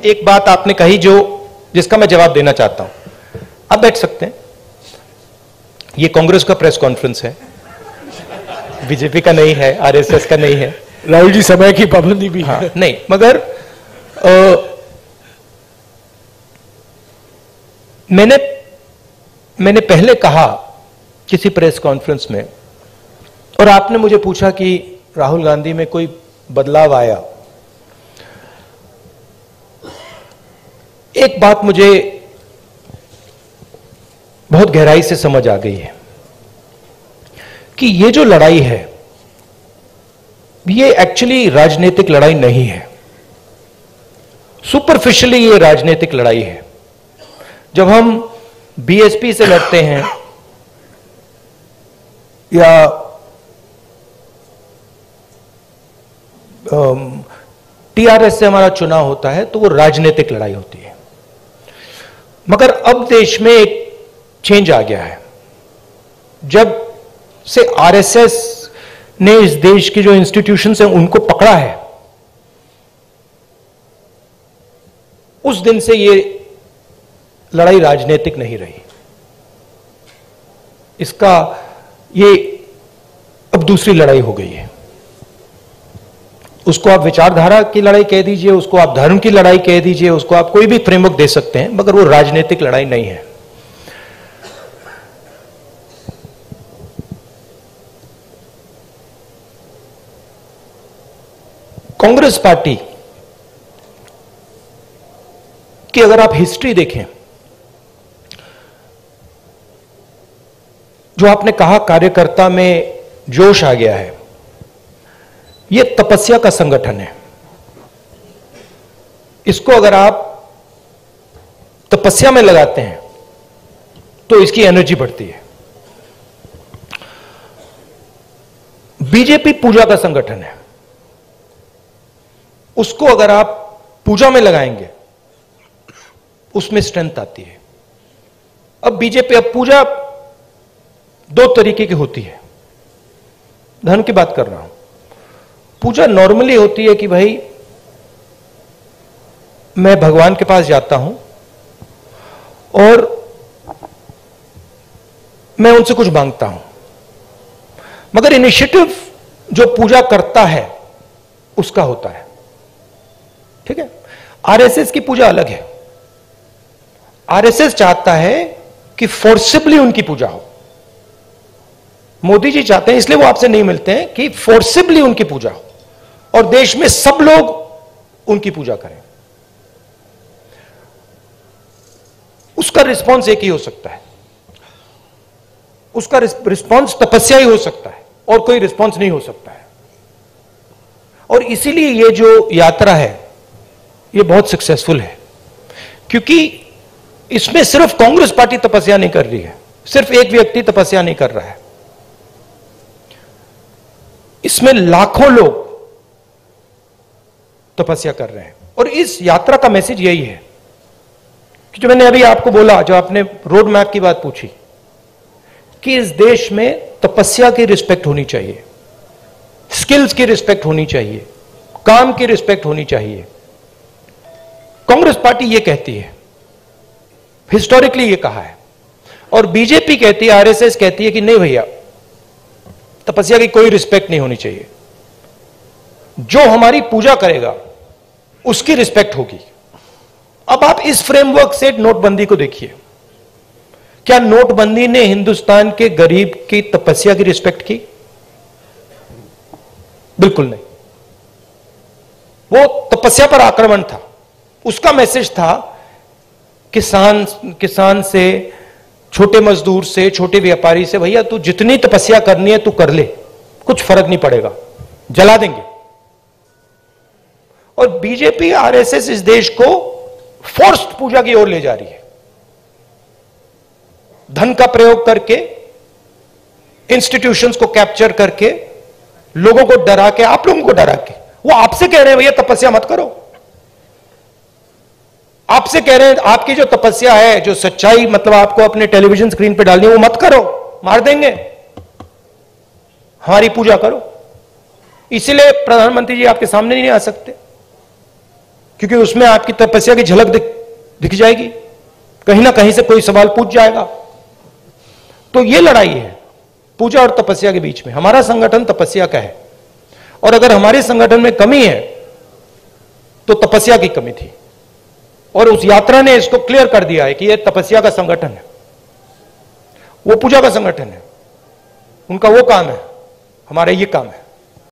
एक बात आपने कही जिसका मैं जवाब देना चाहता हूं। आप बैठ सकते हैं। ये कांग्रेस का प्रेस कॉन्फ्रेंस है, बीजेपी का नहीं है, आरएसएस का नहीं है। राहुल जी, समय की पाबंदी भी हाँ, है। नहीं, मगर मैंने पहले कहा किसी प्रेस कॉन्फ्रेंस में, और आपने मुझे पूछा कि राहुल गांधी में कोई बदलाव आया। एक बात मुझे बहुत गहराई से समझ आ गई है कि ये जो लड़ाई है, ये एक्चुअली राजनीतिक लड़ाई नहीं है। सुपरफिशियली ये राजनीतिक लड़ाई है। जब हम बीएसपी से लड़ते हैं या टीआरएस से हमारा चुनाव होता है तो वो राजनीतिक लड़ाई होती है। मगर अब देश में एक चेंज आ गया है। जब से आरएसएस ने इस देश की जो इंस्टीट्यूशंस हैं उनको पकड़ा है, उस दिन से ये लड़ाई राजनीतिक नहीं रही। इसका ये अब दूसरी लड़ाई हो गई है। उसको आप विचारधारा की लड़ाई कह दीजिए, उसको आप धर्म की लड़ाई कह दीजिए, उसको आप कोई भी फ्रेमवर्क दे सकते हैं, मगर वो राजनीतिक लड़ाई नहीं है। कांग्रेस पार्टी की अगर आप हिस्ट्री देखें, जो आपने कहा कार्यकर्ता में जोश आ गया है, यह तपस्या का संगठन है। इसको अगर आप तपस्या में लगाते हैं तो इसकी एनर्जी बढ़ती है। बीजेपी पूजा का संगठन है। उसको अगर आप पूजा में लगाएंगे उसमें स्ट्रेंथ आती है। अब बीजेपी, अब पूजा दो तरीके की होती है। धर्म की बात कर रहा हूं। पूजा नॉर्मली होती है कि भाई मैं भगवान के पास जाता हूं और मैं उनसे कुछ मांगता हूं। मगर इनिशिएटिव जो पूजा करता है उसका होता है। ठीक है। आरएसएस की पूजा अलग है। आरएसएस चाहता है कि फोर्सिबली उनकी पूजा हो। मोदी जी चाहते हैं, इसलिए वो आपसे नहीं मिलते हैं, कि फोर्सिबली उनकी पूजा हो और देश में सब लोग उनकी पूजा करें। उसका रिस्पॉन्स एक ही हो सकता है। उसका रिस्पॉन्स तपस्या ही हो सकता है और कोई रिस्पॉन्स नहीं हो सकता है। और इसीलिए ये जो यात्रा है ये बहुत सक्सेसफुल है, क्योंकि इसमें सिर्फ कांग्रेस पार्टी तपस्या नहीं कर रही है, सिर्फ एक व्यक्ति तपस्या नहीं कर रहा है। इसमें लाखों लोग तपस्या कर रहे हैं। और इस यात्रा का मैसेज यही है कि जो मैंने अभी आपको बोला, जो आपने रोड मैप की बात पूछी, कि इस देश में तपस्या की रिस्पेक्ट होनी चाहिए, स्किल्स की रिस्पेक्ट होनी चाहिए, काम की रिस्पेक्ट होनी चाहिए। कांग्रेस पार्टी ये कहती है, हिस्टोरिकली ये कहा है। और बीजेपी कहती है, आरएसएस कहती है कि नहीं भैया, तपस्या की कोई रिस्पेक्ट नहीं होनी चाहिए। जो हमारी पूजा करेगा उसकी रिस्पेक्ट होगी। अब आप इस फ्रेमवर्क से नोटबंदी को देखिए। क्या नोटबंदी ने हिंदुस्तान के गरीब की तपस्या की रिस्पेक्ट की? बिल्कुल नहीं। वो तपस्या पर आक्रमण था। उसका मैसेज था किसान से, छोटे मजदूर से, छोटे व्यापारी से, भैया तू जितनी तपस्या करनी है तू कर ले, कुछ फर्क नहीं पड़ेगा, जला देंगे। और बीजेपी, आरएसएस इस देश को फोर्स्ड पूजा की ओर ले जा रही है। धन का प्रयोग करके, इंस्टीट्यूशंस को कैप्चर करके, लोगों को डरा के, आप लोगों को डरा के, वो आपसे कह रहे हैं भैया तपस्या मत करो। आपसे कह रहे हैं आपकी जो तपस्या है, जो सच्चाई मतलब आपको अपने टेलीविजन स्क्रीन पे डालनी है, वो मत करो, मार देंगे, हमारी पूजा करो। इसलिए प्रधानमंत्री जी आपके सामने नहीं आ सकते, क्योंकि उसमें आपकी तपस्या की झलक दिख जाएगी, कहीं ना कहीं से कोई सवाल पूछ जाएगा। तो ये लड़ाई है पूजा और तपस्या के बीच में। हमारा संगठन तपस्या का है, और अगर हमारे संगठन में कमी है तो तपस्या की कमी थी, और उस यात्रा ने इसको क्लियर कर दिया है कि यह तपस्या का संगठन है, वो पूजा का संगठन है। उनका वो काम है, हमारा ये काम है।